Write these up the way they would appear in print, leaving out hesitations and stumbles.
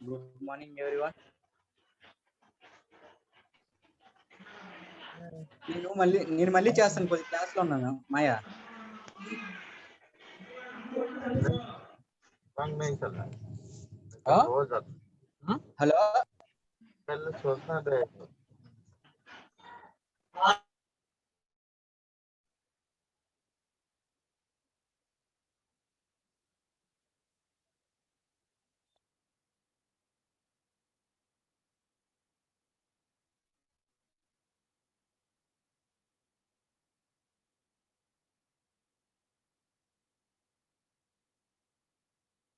Good morning, everyone. నేను మళ్ళీ చేస్తాను, కొద్ది క్లాస్ లో ఉన్నాను. మాయా హలో.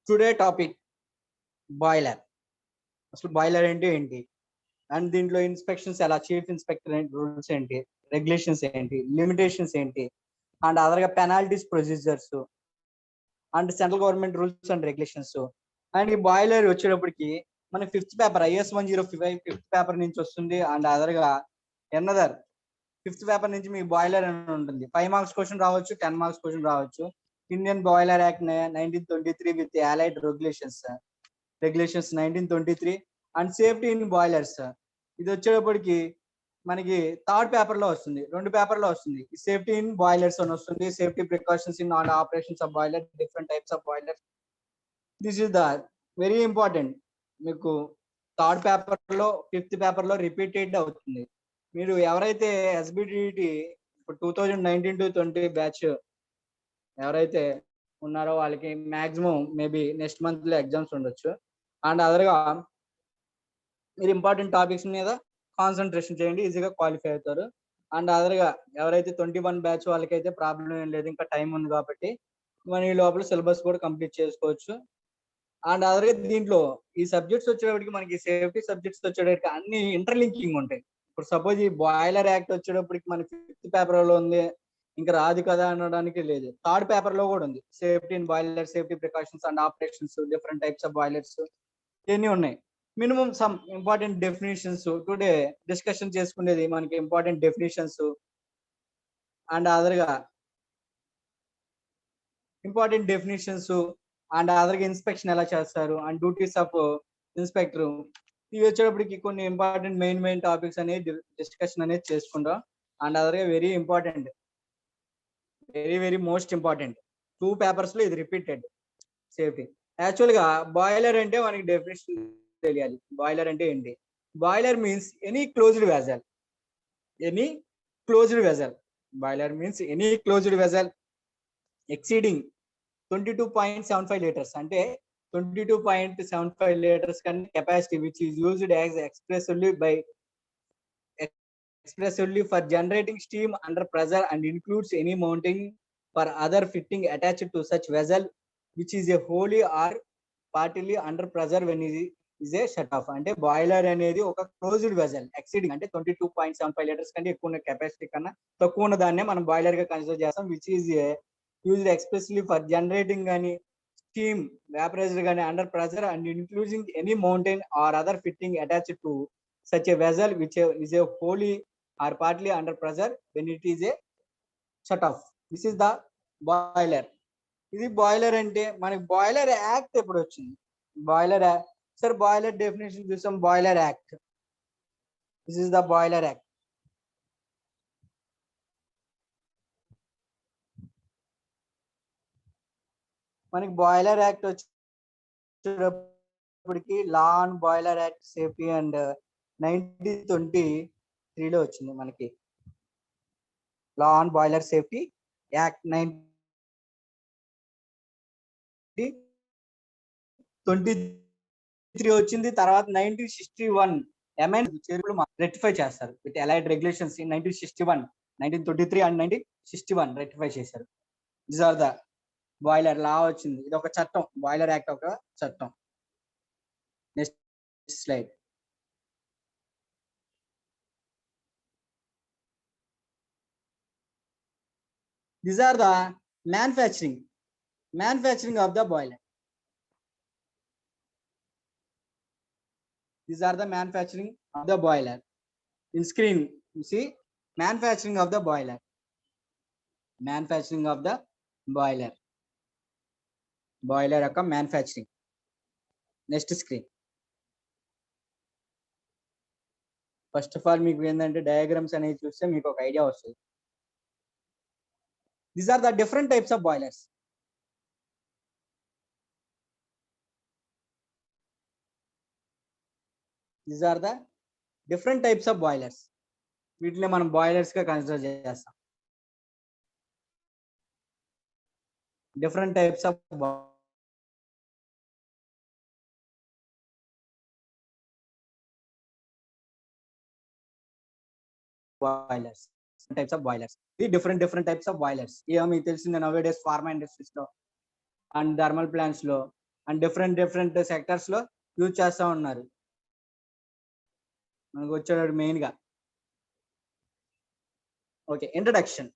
Today topic boiler. అసలు బాయిలర్ అంటే ఏంటి, అండ్ దీంట్లో ఇన్స్పెక్షన్స్ ఎలా, చీఫ్ ఇన్స్పెక్టర్ రూల్స్ ఏంటి, రెగ్యులేషన్స్ ఏంటి, లిమిటేషన్స్ ఏంటి, అండ్ అదర్గా penalties, procedures, and central government rules and regulations. And ఈ బాయిలర్ వచ్చేటప్పటికి మన fifth paper IS-105 fifth paper నుంచి వస్తుంది. అండ్ అదర్గా ఎన్నదర్ ఫిఫ్త్ పేపర్ నుంచి మీకు బాయిలర్ అని ఉంటుంది. 5 మార్క్స్ క్వశ్చన్ రావచ్చు, 10 మార్క్స్ క్వశ్చన్ రావచ్చు. Indian boiler act 1923 with allied regulations 1923 and safety in boilers. ఇది వచ్చేటప్పటికి మనకి థర్డ్ పేపర్ లో వస్తుంది, 2 పేపర్లో వస్తుంది. సేఫ్టీ ఇన్ బాయిలర్స్ అని వస్తుంది, safety precautions in all operations of boiler, different types of boiler. This is the very important. మీకు థర్డ్ పేపర్ లో, ఫిఫ్త్ పేపర్ లో రిపీటెడ్ అవుతుంది. మీరు ఎవరైతే SBDT ఇప్పుడు 2019-20 బ్యాచ్ ఎవరైతే ఉన్నారో వాళ్ళకి మాక్సిమం మేబీ నెక్స్ట్ మంత్ లో ఎగ్జామ్స్ ఉండొచ్చు. అండ్ అదర్గా మీరు ఇంపార్టెంట్ టాపిక్స్ మీద కాన్సన్ట్రేషన్ చేయండి, ఈజీగా క్వాలిఫై అవుతారు. అండ్ అదర్గా ఎవరైతే 21 బ్యాచ్ వాళ్ళకైతే ప్రాబ్లం ఏం లేదు, ఇంకా టైం ఉంది కాబట్టి మన ఈ లోపల సిలబస్ కూడా కంప్లీట్ చేసుకోవచ్చు. అండ్ అదర్గా దీంట్లో ఈ సబ్జెక్ట్స్ వచ్చేటప్పటికి మనకి సేఫ్టీ సబ్జెక్ట్స్ వచ్చేటప్పటికి అన్ని ఇంటర్లింకింగ్ ఉంటాయి. ఇప్పుడు సపోజ్ ఈ బాయిలర్ యాక్ట్ వచ్చేటప్పటికి మన ఫిఫ్త్ పేపర్ లో ఉంది, ఇంకా రాదు కదా అనడానికి లేదు. థర్డ్ పేపర్ లో కూడా ఉంది, safety in boiler, safety precautions and operations, different types of boilers, ఇవన్నీ ఉన్నాయి. Minimum some important definitions today discussion చేసుకునేది మనకి ఇంపార్టెంట్ డెఫినేషన్స్. అండ్ అదర్గా ఇంపార్టెంట్ డెఫినేషన్స్ అండ్ అదర్గా ఇన్స్పెక్షన్ ఎలా చేస్తారు అండ్ డ్యూటీస్ ఆఫ్ ఇన్స్పెక్టర్. ఇవి వచ్చేటప్పటికి కొన్ని ఇంపార్టెంట్ మెయిన్ టాపిక్స్ అనేది డిస్కషన్ అనేది చేసుకుంటాం. అండ్ అదర్గా very important, very most important 2 papers లో ఇది రిపీటెడ్. సేఫ్టీ యాక్చువల్గా బాయిలర్ అంటే మనకి డెఫినేషన్ తెలియాలి. బాయిలర్ అంటే ఏంటి? Boiler means any closed vessel, any closed vessel. Boiler means any closed vessel exceeding 22.75 litres, అంటే 22.75 లీటర్స్ కన్నా capacity which is used as expressly for generating steam under pressure and includes any mounting for other fitting attached to such vessel which is a wholly or partly under pressure when is a shut off. అంటే boiler అనేది ఒక closed vessel exceeding అంటే 22.75 litres కంటే ఎక్కువ ఉన్న capacity కన్నా తక్కువ ఉన్న దాన్నే మనం బాయిలర్ గా కన్సిడర్ చేస్తాం. Which is used expressly for generating కానీ స్టీమ్ వేపరైజ్డ్ కానీ under pressure and including any mountain or other fitting attached to such a vessel which is a wholly or partly under pressure when it is a shut off. This is the boiler. ఇది boiler అంటే మనకి boiler act ఎప్పుడు వచ్చింది? Boiler sir boiler definition చూసాం, boiler act. This is the boiler act. మనకి boiler act వచ్చేటప్పటికి law on boiler act safety and 1923 వచ్చింది మనకి. Law on boiler safety act 1923 వచ్చింది. తర్వాత 1961 రెక్టిఫై చేస్తారు విత్ అలైడ్ రెగ్యులేషన్స్ ఇన్ 1961, 1923 అండ్ 1961 రెక్టిఫై చేశారు. This are the boiler law వచ్చింది. ఇది ఒక చట్టం, బాయిలర్ యాక్ట్ ఒక చట్టం. Next slide. These are the manufacturing of the boiler. These are the manufacturing of the boiler. In screen you see manufacturing of the boiler. Manufacturing of the boiler. Boiler యొక్క manufacturing. Next screen. First of all మీకు ఏంటంటే diagrams అనేవి చూస్తే మీకు ఒక idea వస్తుంది. These are the different types of boilers. These are the different types of boilers. వీటిని మనం బాయిలర్స్ గా కన్సిడర్ చేస్తాం. Different types of boilers. Types of boilers. ఈ డిఫరెంట్ టైప్స్ ఆఫ్ బాయిలర్స్. ఇక మీకు తెలిసిందే నవేడేస్ ఫార్మా ఇండస్ట్రీస్ లో అండ్ థర్మల్ ప్లాంట్స్ లో అండ్ డిఫరెంట్ సెక్టర్స్ లో యూజ్ చేస్తా ఉన్నారు. మనకు వచ్చాడు మెయిన్ గా. Okay, introduction.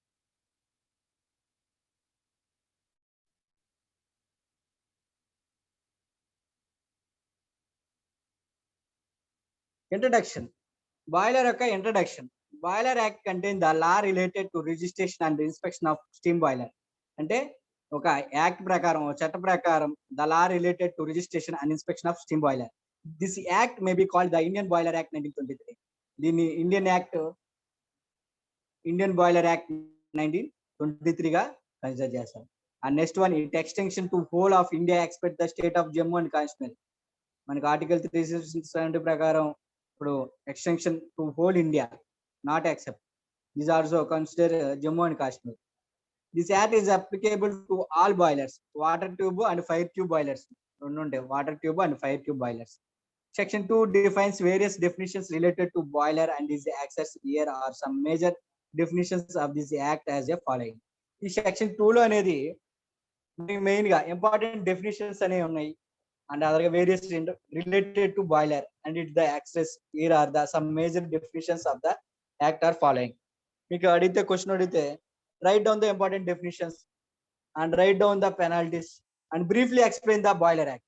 బాయిలర్ యొక్క introduction. Boiler act contain the law related to registration and inspection of steam boiler. అంటే ఒక యాక్ట్ ప్రకారం, చట్ట ప్రకారం the law related to registration and inspection of steam boiler. This act may be called the Indian boiler act 1923. దీన్ని Indian boiler act 1923 గా consider చేస్తారు. And next one, it extension to whole of India expect the state of Jammu and Kashmir. మనకి article 370 ప్రకారం ఇప్పుడు extension to whole India, not except this also consider Jammu and Kashmir. This act is applicable to all boilers, water tube and fire tube boilers. రెండు ఉంటాయి, water tube and fire tube boilers. Section 2 defines various definitions related to boiler and is accessed. Here are some major definitions of this act as a following. ఈ section 2 లో అనేది main గా important definitions అనేవి ఉన్నాయి. And other various related to boiler and it the access. Here are the some major definitions of the act are following. మీకు అడిగితే question అడిగితే write down the important definitions and write down the penalties and briefly explain the boiler act.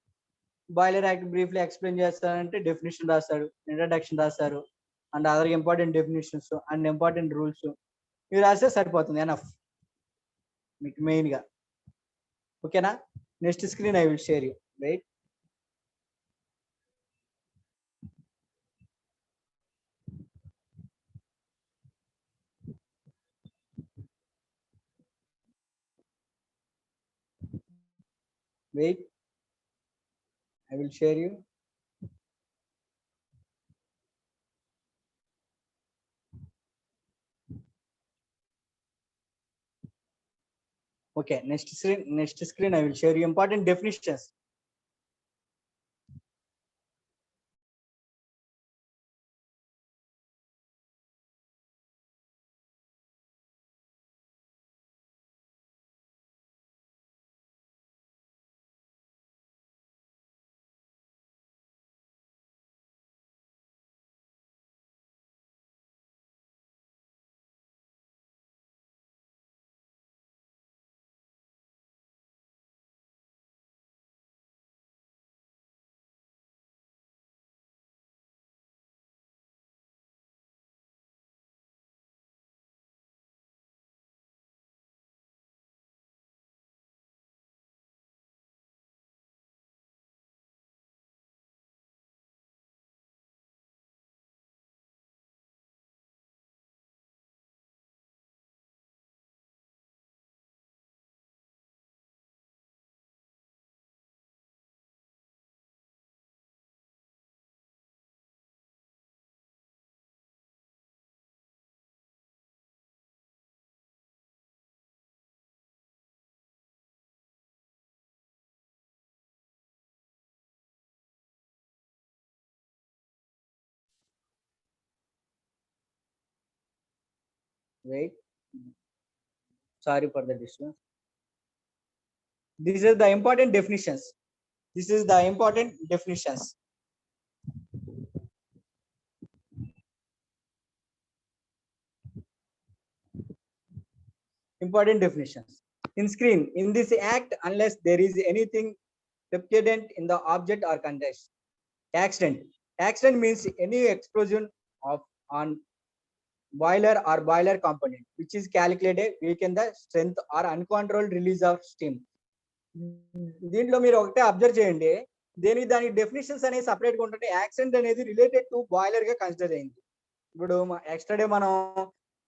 Boiler act briefly explain చేస్తారంటే definition రాస్తారు, introduction రాస్తారు and other important definitions and important rules ఇవి రాస్తే సరిపోతుంది, enough మీకు main గా. ఓకేనా? Next screen I will share you. Right, wait, I will share you. Okay, next screen I will share you important definitions. Wait, sorry for the distance. This is the important definitions. Important definitions. In screen, in this act, unless there is anything repugnant in the object or context. Accident means any explosion of on boiler or boiler component which is calculated weaken the strength or uncontrolled release of steam. దీంట్లో మీరు ఒకటే observe చేయండి, దాని definitions అనేది separate గా ఉంటుంది. Accident అనేది related to boiler గా కన్సిడర్ అయింది. ఇప్పుడు ఎక్స్ట్రా డే మనం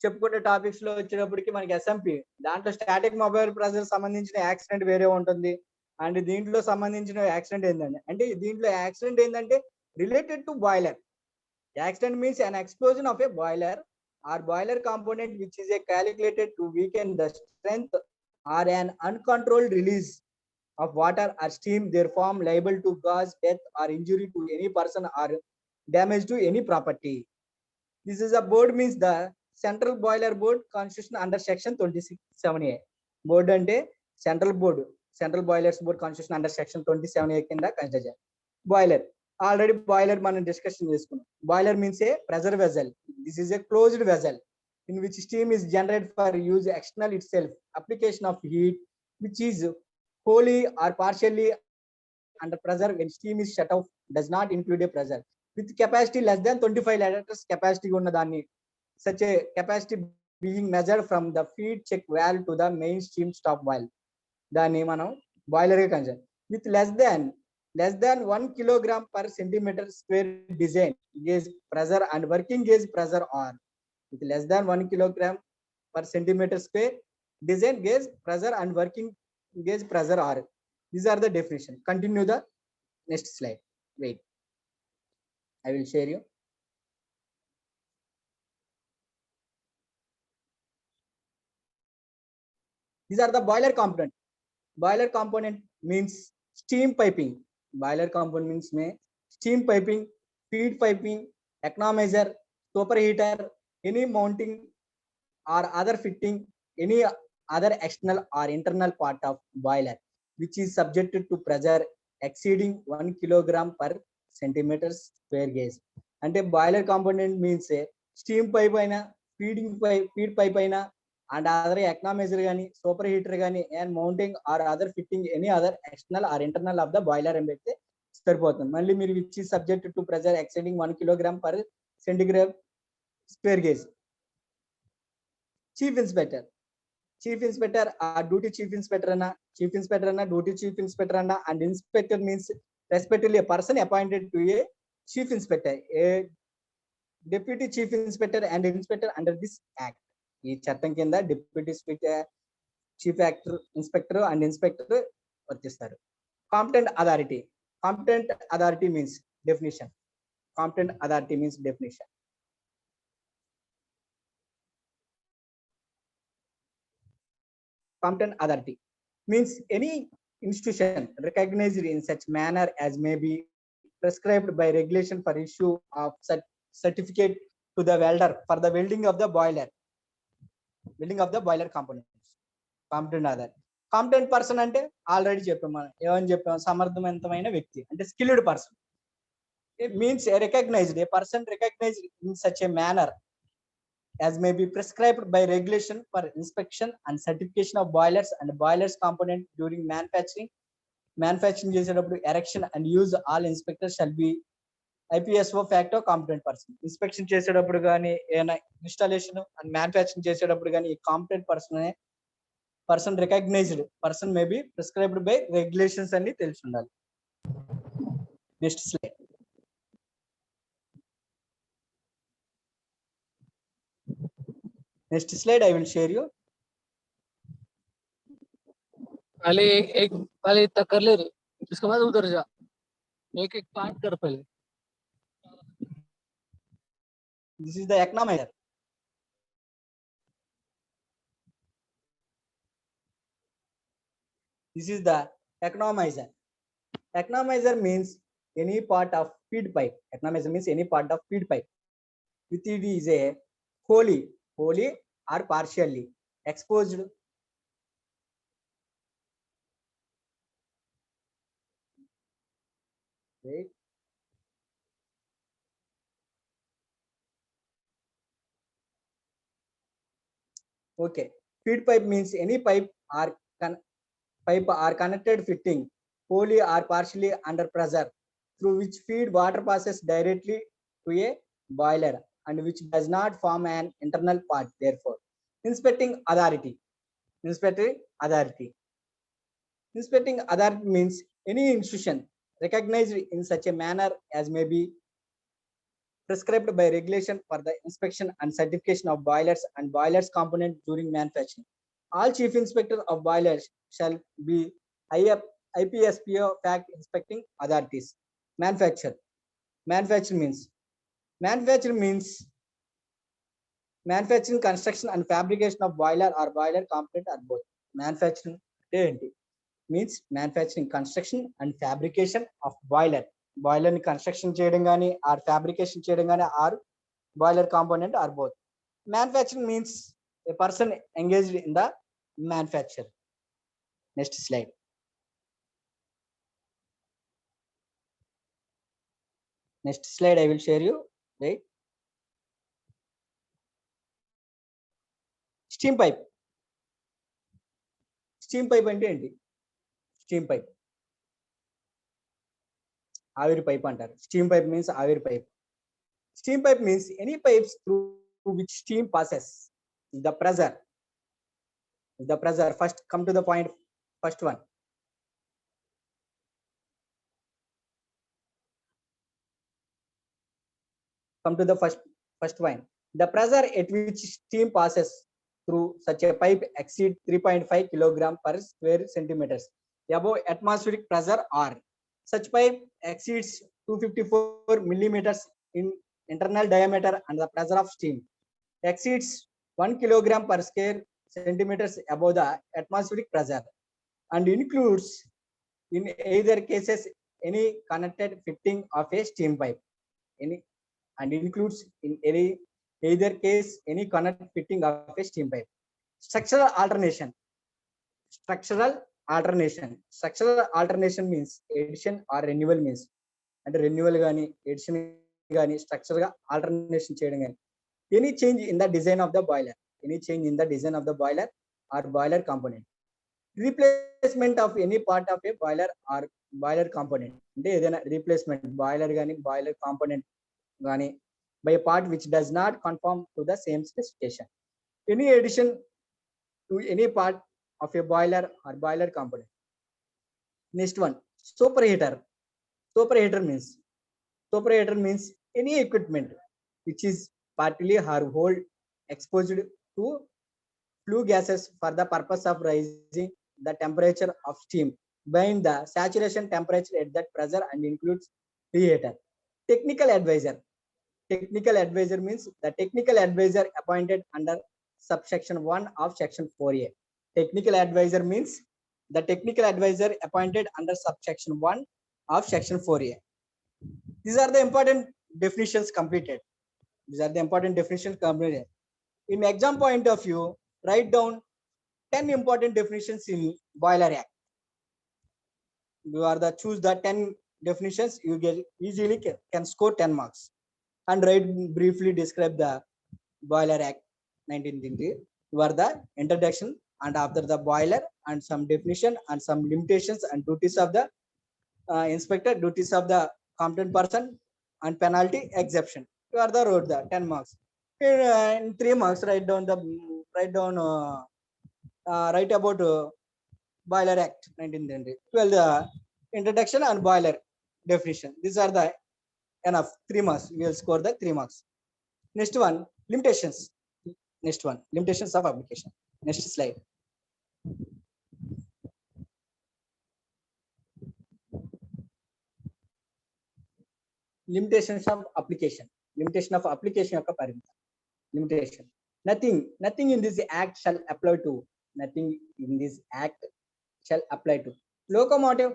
చెప్పుకునే టాపిక్స్ లో వచ్చేటప్పటికి మనకి ఎస్ఎంపి, దాంట్లో స్టాటిక్ మొబైల్ ప్రెజర్ సంబంధించిన యాక్సిడెంట్ వేరే ఉంటుంది. అండ్ దీంట్లో సంబంధించిన యాక్సిడెంట్ ఏంటంటే, అంటే దీంట్లో యాక్సిడెంట్ ఏంటంటే related to boiler. Accident means an explosion of a boiler or boiler component which is a calculated to weaken the strength or an uncontrolled release of water or steam, their form liable to cause death or injury to any person or damage to any property. This is a board means the Central Boiler Board Constitution under section 27A. Board అంటే central board, central boilers board constitution under section 27A కింద consider చేయాలి. Boiler already boiler మనం discussion చేసుకున్నాం. Boiler means A pressure vessel. This is a closed vessel in which steam is generated for use external itself. Application of heat which is wholly or partially under pressure when steam is shut off does not include a pressure with capacity less than 25 liters capacity ఉన్న దాన్ని such a capacity being measured from the feed check valve to the main steam stop valve, దాన్ని మనం boiler గా consider. With less than 1 kilogram per centimeter square design gauge pressure and working gauge pressure are with less than 1 kilogram per centimeter square design gauge pressure and working gauge pressure are. These are the definition. Continue the next slide. Wait, I will share you. These are the boiler component. Boiler component means steam piping. Boiler component means में steam piping, feed piping, economizer, superheater, any mounting or other fitting, any other external or internal part of boiler which is subjected to pressure exceeding 1 kilogram per centimeter square gauge. అంటే boiler component means steam pipe అయినా, feed pipe అయినా and other economiser కానీ, superheater కానీ, and mounting or other fitting any other external or internal of the boiler అని పెడితే సరిపోతుంది. మళ్ళీ మీరు which is subject to pressure exceeding 1 kilogram per centigrade square gauge. Chief inspector, chief inspector ఆ duty chief inspector అన్న, chief inspector అన్న, duty chief inspector అన్న, and inspector means respectively a person appointed to a chief inspector, a deputy chief inspector and inspector under this act. ఈ చట్టం కింద deputy chief actor, inspector and inspector వర్తిస్తారు. Competent authority, competent authority means definition. Competent authority means definition. Competent authority means any institution recognized in such manner as may be prescribed by regulation for issue of certificate to the welder for the welding of the boiler components. Competent authority. Competent person అంటే already చెప్పాం మనం, ఏమని చెప్పాం, సమర్థవంతమైన వ్యక్తి అంటే skilled person. It means a person recognized in such a manner as may be prescribed by regulation for inspection and certification of boilers and boilers component during manufacturing చేసేటప్పుడు erection and use. All inspectors shall be IPSO facto competent person. Inspection చేసేటప్పుడు కానీ, ఏమైనా installation and manufacturing చేసేటప్పుడు కానీ ఈ competent person recognised person may be prescribed by regulations అన్ని తెలిసి ఉండాలి. Next slide. Next slide I will share you. पहले एक पहले इतना कर ले रे, उसके बाद उधर जा, एक एक पार्ट कर पहले. This is the economizer. This is the economizer. Economizer means any part of feed pipe. Economizer means any part of feed pipe. With it is a wholly or partially exposed right. Okay, feed pipe means any pipe or connected fitting wholly or partially under pressure through which feed water passes directly to a boiler and which does not form an internal part. Therefore, inspecting authority means any institution recognized in such a manner as may be prescribed by regulation for the inspection and certification of boilers and boilers component during manufacturing. All chief inspector of boilers shall be IPSPO fact inspecting authorities. Manufacture means manufacture means manufacturing, construction and fabrication of boiler or boiler component or both. Manufacturing means manufacturing, construction and fabrication of boiler. Boiler ni construction చేయడం గాని or fabrication చేయడం గాని or boiler component or both. Manufacturing means a person engaged in the manufacture. Next slide. Next slide I will share you, right? Steam pipe. Steam pipe అంటే ఏంటి? Steam pipe. ఆవిరి pipe అంటారు. Steam pipe means ఆవిరి pipe. Steam pipe means any pipes through which steam passes. The pressure. First, come to the point. First one. Come to the first one. The pressure at which steam passes through such a pipe exceed 3.5 kilogram per square centimeters above atmospheric pressure, or such pipe exceeds 254 millimeters in internal diameter and the pressure of steam exceeds 1 kilogram per square centimeters above the atmospheric pressure, and includes in either cases any connected fitting of a steam pipe. Includes in either case any connected fitting of a steam pipe. Structural alternation means addition or renewal means, and renewal gaani addition gaani structure ga alternation cheyadam gaani. Any change in the design of the boiler or boiler component. Replacement of any part of a boiler or boiler component. Ante edaina replacement boiler gaani boiler component gaani by a part which does not conform to the same specification. Any addition to any part of a boiler or boiler component. Next one, superheater means any equipment which is partly or whole exposed to flue gases for the purpose of raising the temperature of steam beyond the saturation temperature at that pressure, and includes preheater. Technical advisor means the technical advisor appointed under subsection 1 of section 4A. Technical advisor means the technical advisor appointed under subsection 1 of section 4A. These are the important definitions completed. In exam point of view, write down 10 important definitions in Boiler Act. You are the choose the 10 definitions, you get easily can score 10 marks. And write briefly describe the Boiler Act 1923. You are the introduction, and after the boiler and some definition and some limitations and duties of the inspector, duties of the competent person, and penalty exception. You are the wrote the 10 marks. In 3 marks write about Boiler Act 1920. 12 the introduction and boiler definition. These are the enough 3 marks. We will score the 3 marks. Next one, limitations. Limitations of application. Next slide. Limitations of application. Limitation of application యొక్క పరిమితి. Limitation. Nothing in this act shall apply to. Locomotive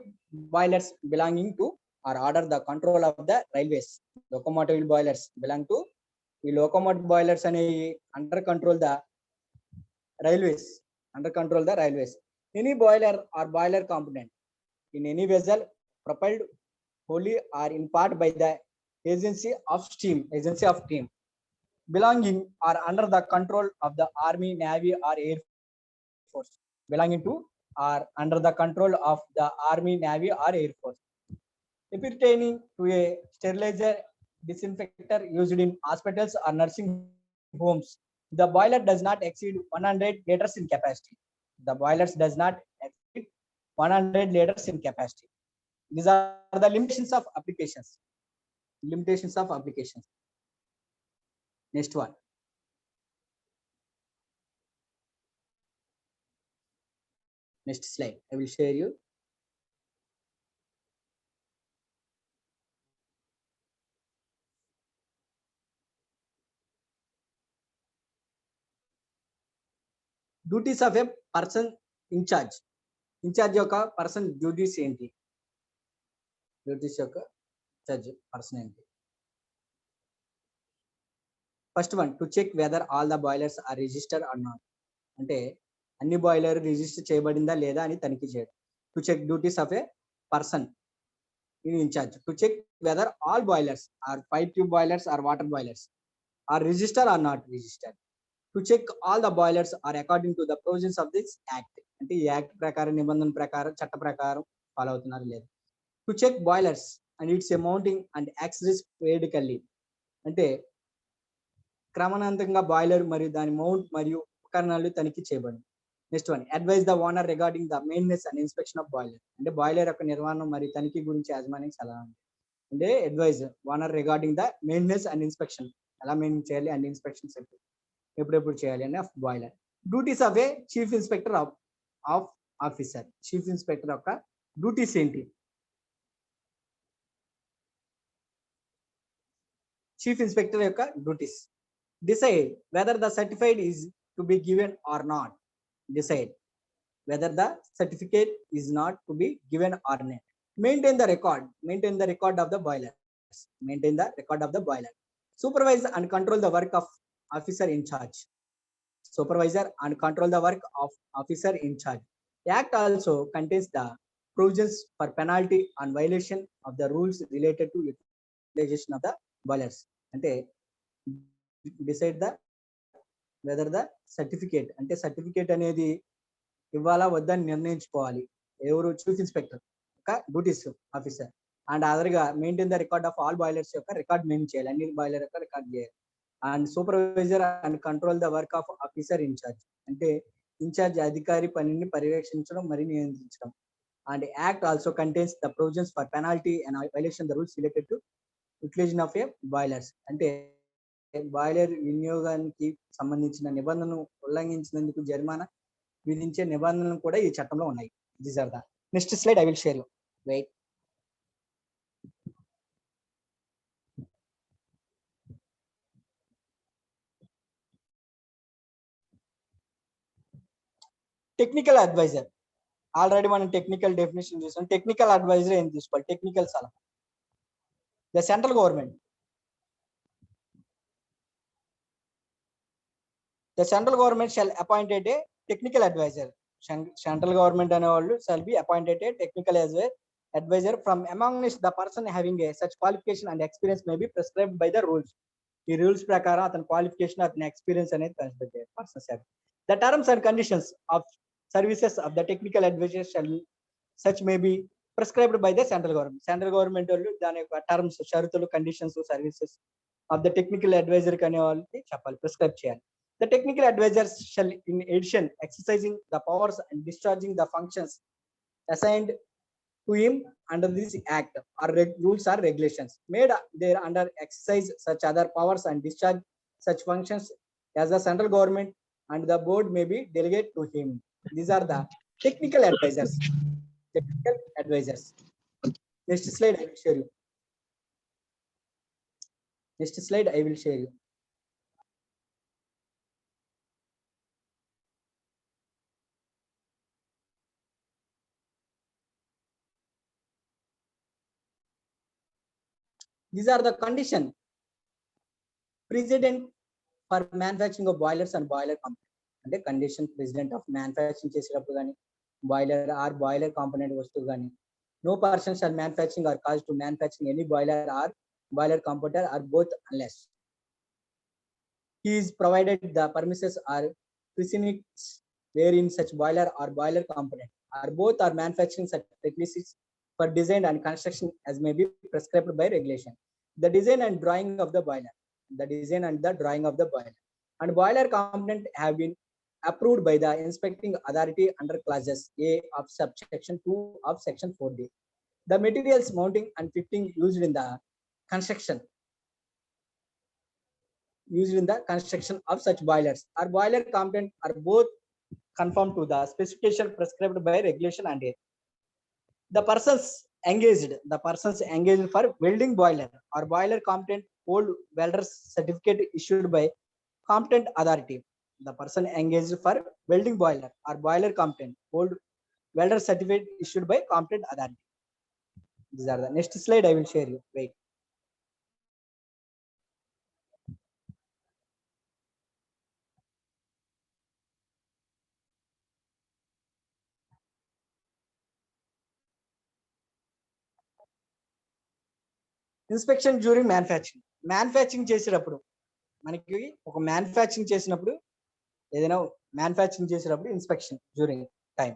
boilers belonging to or under the control of the railways. Locomotive boilers belong to the locomotive boilers and under control the railways. Any boiler or boiler component in any vessel propelled wholly or in part by the agency of steam belonging or under the control of the army, navy or air force. Belonging to or under the control of the army, navy or air force. Pertaining to a sterilizer, disinfector used in hospitals or nursing homes. The boiler does not exceed 100 liters in capacity. These are the limitations of applications. Next one. Next slide. I will share you. Duties of a person in charge. In charge యొక్క person duties ఏంటి? Duties యొక్క charge person ఏంటి? First one, to check whether all the boilers are registered or not. అంటే అన్ని boiler register చేయబడిందా లేదా అని తనిఖీ చేయడం. To check duties of a person in charge. To check whether all boilers are pipe tube boilers or water boilers are registered or not registered. To check all the boilers are according to the provisions of this act. అంటే ఈ act ప్రకారం నిబంధన ప్రకారం చట్ట ప్రకారం follow అవుతున్నారు లేదు. To check boilers and its mounting and accessories periodically. అంటే క్రమానుగతంగా బాయిలర్ మరియు దాని మౌంట్ మరియు ఉపకరణాలు తనిఖీ చేయబడింది. Next one, advise the owner regarding the maintenance and inspection of boiler. అంటే బాయిలర్ యొక్క నిర్వహణ మరియు తనిఖీ గురించి యాజమాన్యం సలహా అంటే advise owner regarding the maintenance and inspection, ఎలా మెయింటైన్ చేయాలి అండ్ ఇన్స్పెక్షన్స్ ఎప్పుడెప్పుడు చేయాలి అని of boiler. Duties of a chief inspector of officer. Chief inspector యొక్క డ్యూటీస్ ఏంటి? చీఫ్ ఇన్స్పెక్టర్ యొక్క duties decide whether the certificate is to be given or not. Decide whether the certificate is not to be given or not. Maintain the record of the boiler. Maintain the record of the boiler. Supervise and control the work of officer in charge. Supervisor and control the work of officer in charge. The act also contains the provisions for penalty on violation of the rules related to utilization of the boilers. అంటే decide the whether the certificate, అంటే certificate అనేది ఇవ్వాలా వద్దని నిర్ణయించుకోవాలి ఎవరు? Chief inspector యొక్క duties officer. And అదర్గా maintain the record of all boilers యొక్క రికార్డ్ మెయింటైన్ చేయాలి, అన్ని బాయిలర్ యొక్క రికార్డ్ చేయాలి. And supervisor and control the work of officer incharge, అంటే ఇన్ఛార్జ్ అధికారి పనిని పర్యవేక్షించడం మరియు నియంత్రించడం. And act also contains the provisions for penalty and violation the rules related to utilization of A boilers. అంటే బాయిలర్ వినియోగానికి సంబంధించిన నిబంధనలు ఉల్లంఘించినందుకు జరిమానా విధించే నిబంధనలు కూడా ఈ చట్టంలో ఉన్నాయి. These are the next slide I will share you. Wait. Technical adviser. Already మనం టెక్నికల్ డెఫినేషన్ చూసాం. టెక్నికల్ అడ్వైజర్ ఏం తీసుకోవాలి? టెక్నికల్ సలహా. The central government. The central government shall appoint a technical advisor. Central government అనే వాళ్ళు shall be appointed a technical advisor from among the person having a such qualification and experience may be prescribed by the rules. ఈ rules ప్రకారం అతని qualification అతని experience అనేది consider చేయాలి person. The terms and conditions of services of the technical advisor shall such may be prescribed by the central government. Central government వాళ్ళు దాని యొక్క terms, షరతులు, conditions, services of the technical adviser అనే వాళ్ళకి చెప్పాలి, prescribe చేయాలి. The technical advisors shall in addition exercising the powers and discharging the functions assigned to him under this act or rules or regulations made there under exercise such other powers and discharge such functions as the central government and the board may be delegated to him. These are the technical advisors. Technical advisors. Next slide I will share you. Next slide I will share you. These are the condition precedent for manufacturing of boilers and boiler component. అంటే condition precedent of manufacturing చేసేటప్పుడు కానీ boiler or boiler component వస్తువు కానీ no person shall manufacturing or cause to manufacturing any boiler or boiler component or both unless he is provided the premises or precedents wherein such boiler or boiler component or both are manufacturing such requisites for design and construction as may be prescribed by regulation. The design and drawing of the boiler, and boiler component have been approved by the inspecting authority under clauses A of subsection 2 of section 4D. The materials, mounting and fitting used in the construction used in the construction of such boilers or boiler component are both conform to the specification prescribed by regulation and the persons engaged for welding boiler or boiler competent hold welder's certificate issued by competent authority. The person engaged for welding boiler or boiler competent hold welder certificate issued by competent authority. These are the next slide I will share you. Wait. Inspection during manufacturing చేసేటప్పుడు మనకి ఒక manufacturing చేసినప్పుడు ఏదైనా manufacturing చేసేటప్పుడు inspection during time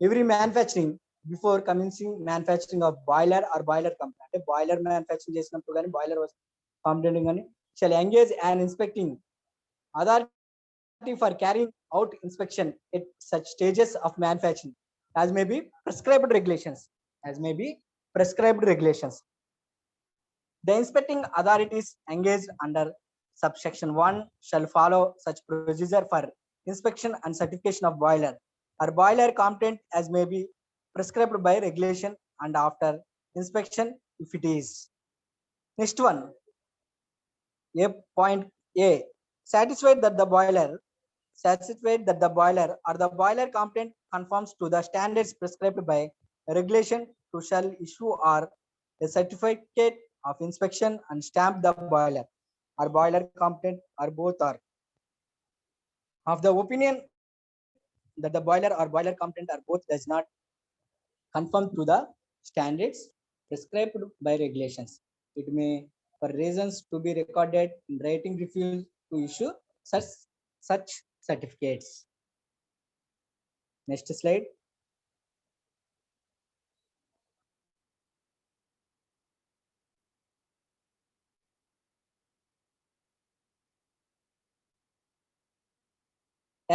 every manufacturing before commencing manufacturing of boiler or boiler company అంటే boiler manufacturing చేసినప్పుడు కానీ boiler competent కానీ shall engage and inspecting authority for carrying out inspection at such stages of manufacturing as may be prescribed regulations. The inspecting authorities engaged under subsection 1 shall follow such procedure for inspection and certification of boiler or boiler competent as may be prescribed by regulation and after inspection if it is. Next one, point A, satisfied that the boiler or the boiler competent conforms to the standards prescribed by regulation to shall issue or a certificate of inspection and stamp the boiler or boiler competent or both are of the opinion that the boiler or boiler competent or both does not conform to the standards prescribed by regulations. It may for reasons to be recorded in writing refuse to issue such certificates. Next slide.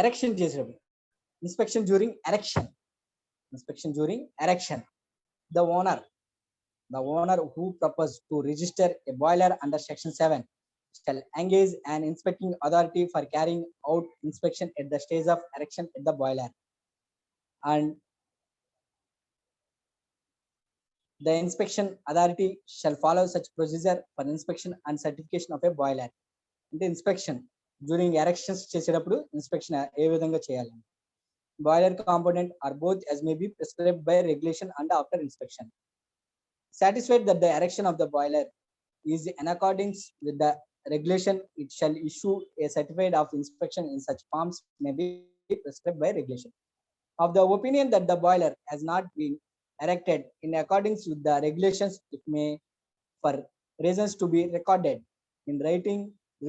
Erection చేసేటప్పుడు inspection during erection the owner who proposed to register a boiler under section 7 shall engage an inspecting authority for carrying out inspection at the stage of erection at the boiler and the inspection authority shall follow such procedure for inspection and certification of a boiler. అంటే inspection during erections చేసేటప్పుడు inspection ఏ విధంగా చేయాలి boiler component or both as may be prescribed by regulation and after inspection. Satisfied that the erection of the boiler is in accordance with the regulation, it shall issue a certificate of inspection in such forms may be prescribed by regulation. Of the opinion that the boiler has not been erected in accordance with the regulations, it may for reasons to be recorded in writing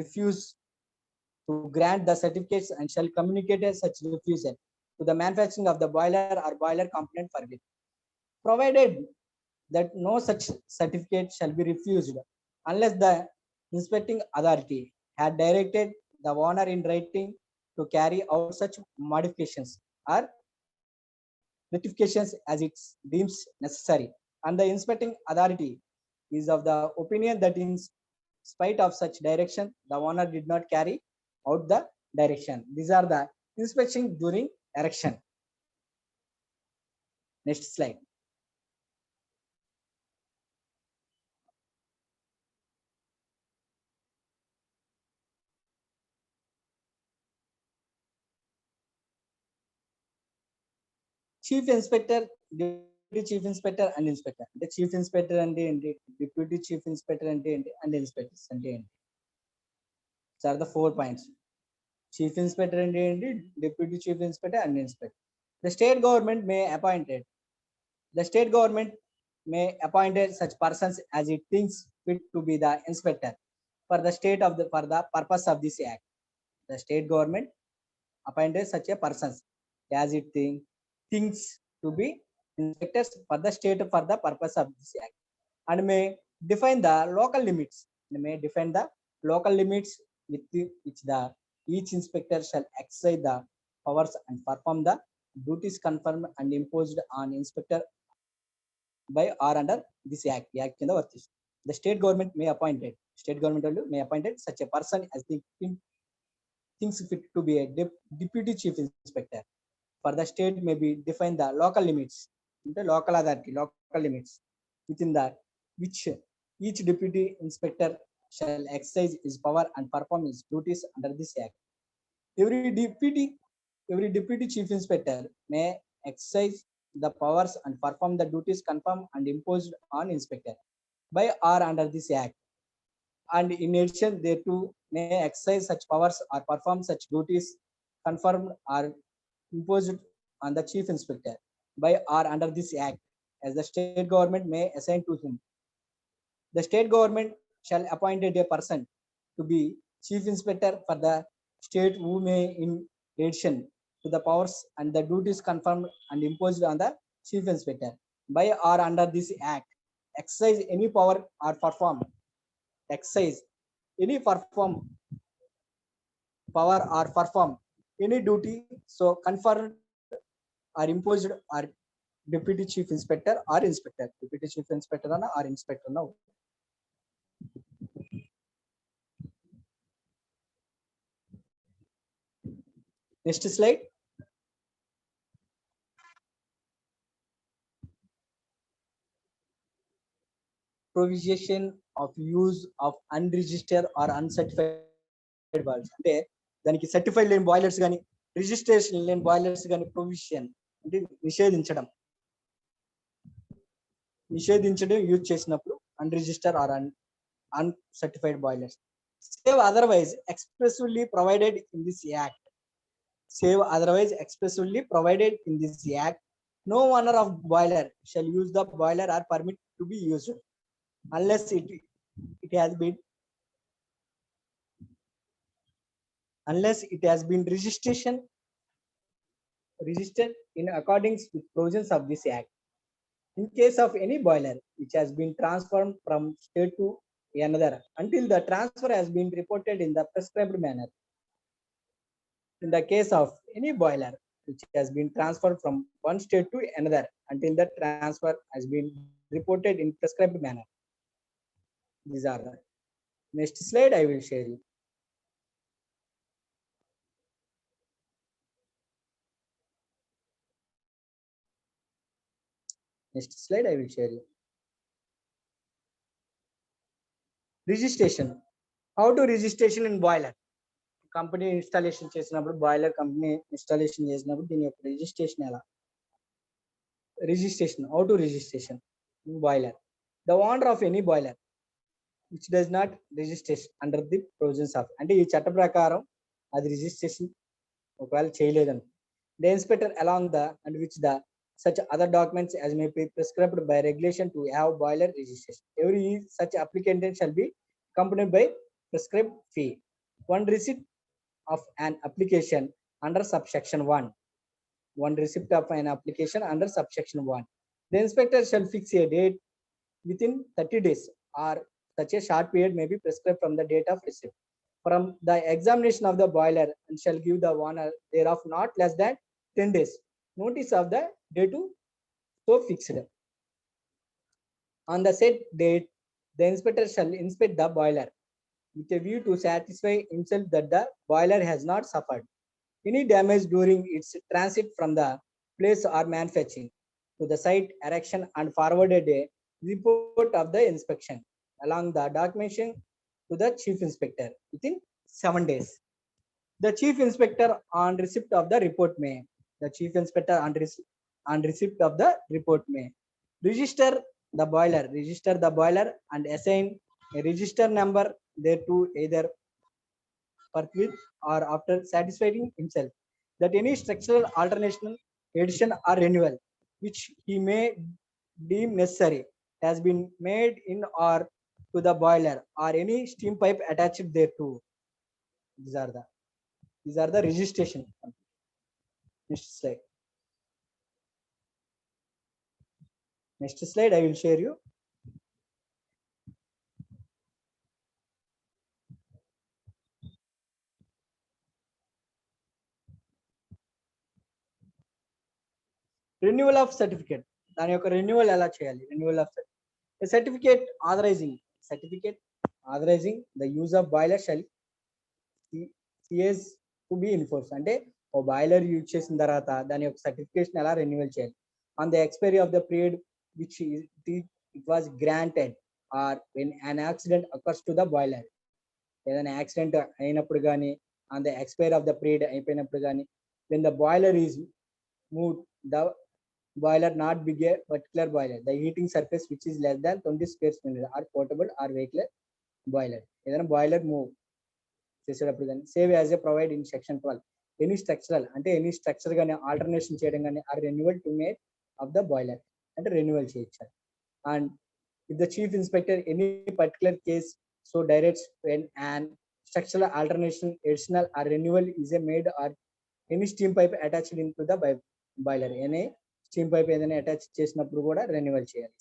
refuse to grant the certificates and shall communicate such refusal to the manufacturing of the boiler or boiler component for it, provided that no such certificate shall be refused unless the inspecting authority had directed the owner in writing to carry out such modifications or rectifications as it deems necessary, and the inspecting authority is of the opinion that in spite of such direction the owner did not carry out the direction. These are the inspection during erection. Next slide. Chief Inspector, Deputy Chief Inspector and Inspector. The Chief Inspector and Deputy Chief Inspector and Inspectors and these are the 4 points. Chief Inspector and Deputy Chief Inspector and Inspector. The state government may appoint such persons as it thinks fit to be the inspector for the purpose of this act. The state government appointed such a persons as it thinks to be inspectors for the state for the purpose of this act and may define the local limits. With which each inspector shall exercise the powers and perform the duties confirmed and imposed on inspector by or under this act. The state government may appoint such a person as the thinks fit to be a deputy chief inspector. For the state may be define the local limits, the local authority, local limits within that which each deputy inspector shall exercise his power and perform his duties under this act. Every deputy chief inspector may exercise the powers and perform the duties confirmed and imposed on inspector by or under this act, and in addition thereto may exercise such powers or perform such duties confirmed or imposed on the chief inspector by or under this act as the state government may assign to him. The state government shall appoint a person to be chief inspector for the state who may, in addition to the powers and the duties confirmed and imposed on the chief inspector by or under this act, exercise any power or perform any duty so conferred or imposed or deputy chief inspector or inspector, deputy chief inspector or inspector now. Next slide. Provision of use of unregistered or uncertified boilers. అంటే దానికి certified లేని boilers కానీ registration లేని boilers కానీ provision అంటే నిషేధించడం use చేసినప్పుడు unregistered or uncertified boilers. Save otherwise expressly provided in this act. No owner of boiler shall use the boiler or permit to be used unless it has been registered in accordance with provisions of this act. In case of any boiler which has been transferred from state to another until the transfer has been reported in the prescribed manner. In the case of any boiler which has been transferred from one state to another until the transfer has been reported in prescribed manner. These are the next slide I will share you. Next slide I will share you. Registration. How to registration in boiler? Company installation చేసినప్పుడు boiler company installation చేసినప్పుడు దీని యొక్క registration ఎలా? Registration. How to registration in boiler? The owner of any boiler which does not register under the provisions of, అంటే ఈ చట్ట ప్రకారం అది రిజిస్ట్రేషన్ ఒకవేళ చేయలేదని, the inspector along the and which the such other documents as may be prescribed by regulation to have boiler registration. Every such applicant shall be accompanied by prescribed fee. One receipt of an application under subsection 1. One receipt of an application under subsection 1. The inspector shall fix a date within 30 days or such a short period may be prescribed from the date of receipt from the examination of the boiler and shall give the owner thereof not less than 10 days notice of the date to so fixed. On the said date, the inspector shall inspect the boiler with a view to satisfy himself that the boiler has not suffered any damage during its transit from the place or manufacturing to the site erection and forwarded a report of the inspection along the documentation to the chief inspector within 7 days. The chief inspector on receipt of the report may register the boiler and assign a register number thereto either forthwith or after satisfying himself that any structural alteration, addition or renewal which he may deem necessary has been made in or to the boiler or any steam pipe attached thereto. These are the registration. Next slide I will share you. Renewal of certificate. దాని యొక్క renewal ఎలా చేయాలి? Renewal of certificate authorizing certificate authorizing the use of boiler shall CS to be enforced. అంటే ఓ boiler use చేసిన తర్వాత దాని యొక్క certification ఎలా రెన్యువల్ చేయాలి on the expiry of the period which it was granted or when an accident occurs to the boiler. ఏదైనా accident అయినప్పుడు కానీ on the expiry of the period అయిపోయినప్పుడు కానీ when the boiler is move the boiler not be a particular boiler, the heating surface which is less than 20 square centimeter or portable or vehicular boiler. ఏదైనా boiler move చేసేటప్పుడు కానీ save as a provide in section 12 any structural అంటే any structure కానీ alternation చేయడం కానీ or renewal to made of the boiler అంటే renewal చేయొచ్చు. And if the chief inspector any particular case so directs when and structural alternation additional or renewal is a made or any steam pipe attached in to the boiler, any steam pipe ఏదైనా attach చేసినప్పుడు కూడా renewal చేయాలి.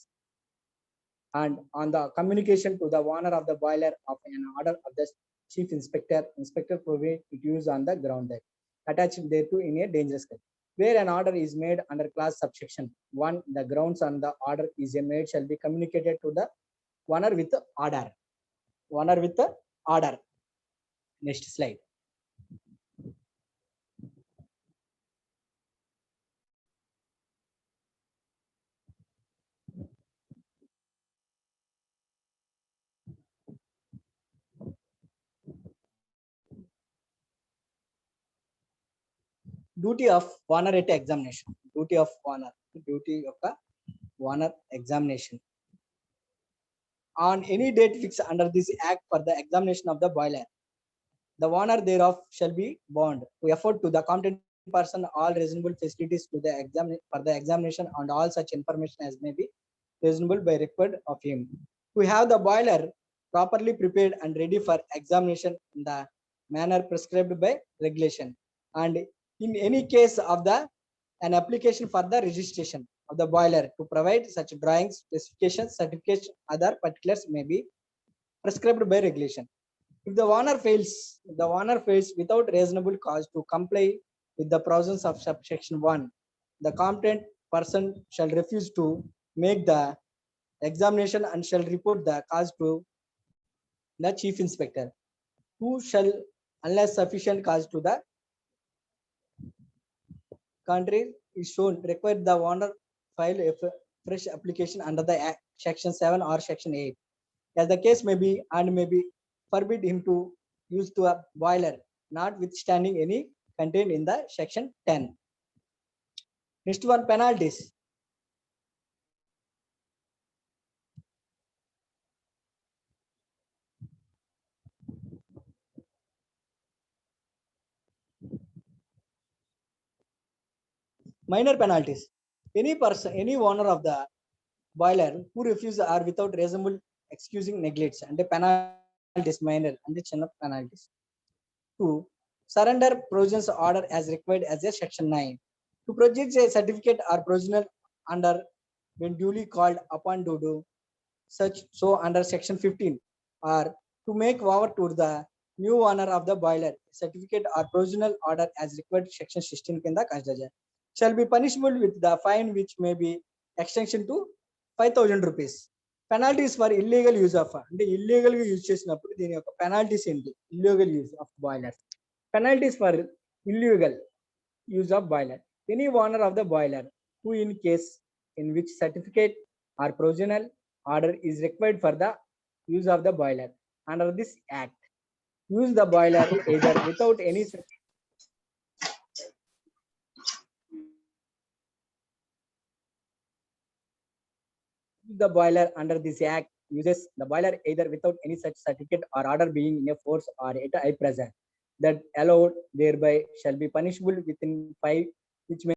And on the communication to the owner of the boiler of an order of the chief inspector provide it use on the ground that attached thereto in a dangerous case where an order is made under clause subsection 1 the grounds on the order is made shall be communicated to the owner with order. Next slide. Duty of owner at examination. Duty of owner examination. On any date fixed under this act for the examination of the boiler, the owner thereof shall be bound to afford to the competent person all reasonable facilities to the for the examination and all such information as may be reasonable by required of him to have the boiler properly prepared and ready for examination in the manner prescribed by regulation. And in any case of an application for the registration of the boiler to provide such drawings, specifications, certificates, other particulars may be prescribed by regulation. If the owner fails without reasonable cause to comply with the provisions of subsection 1, the competent person shall refuse to make the examination and shall report the cause to the chief inspector, who shall, unless sufficient cause to the contrary is shown, require the owner file a fresh application under the Act, section 7 or section 8, as the case may be, and may be forbid him to use to a boiler, notwithstanding any contained in the section 10. Next one, penalties. Minor penalties. Any person, any owner of the boiler who refuses or without reasonable excusing neglects and the penalties minor and the chin penalties. 2. Surrender provisions order as required as a section 9. To project a certificate or provisional under when duly called upon to do such so under section 15, or to make over to the new owner of the boiler certificate or provisional order as required section 16 కింద considered shall be punishable with the fine which may be extension to 5,000 rupees. Penalties for illegal use of అంటే illegal గా use చేసినప్పుడు దీని యొక్క penalties ఏంటి? Illegal use of boiler. Penalties for illegal use of boiler. Any owner of the boiler who in case in which certificate or provisional order is required for the use of the boiler under this act use the boiler either without any the boiler under this act uses the boiler either without any such certificate or order being in a force or at a high pressure that allowed thereby shall be punishable within 5 which may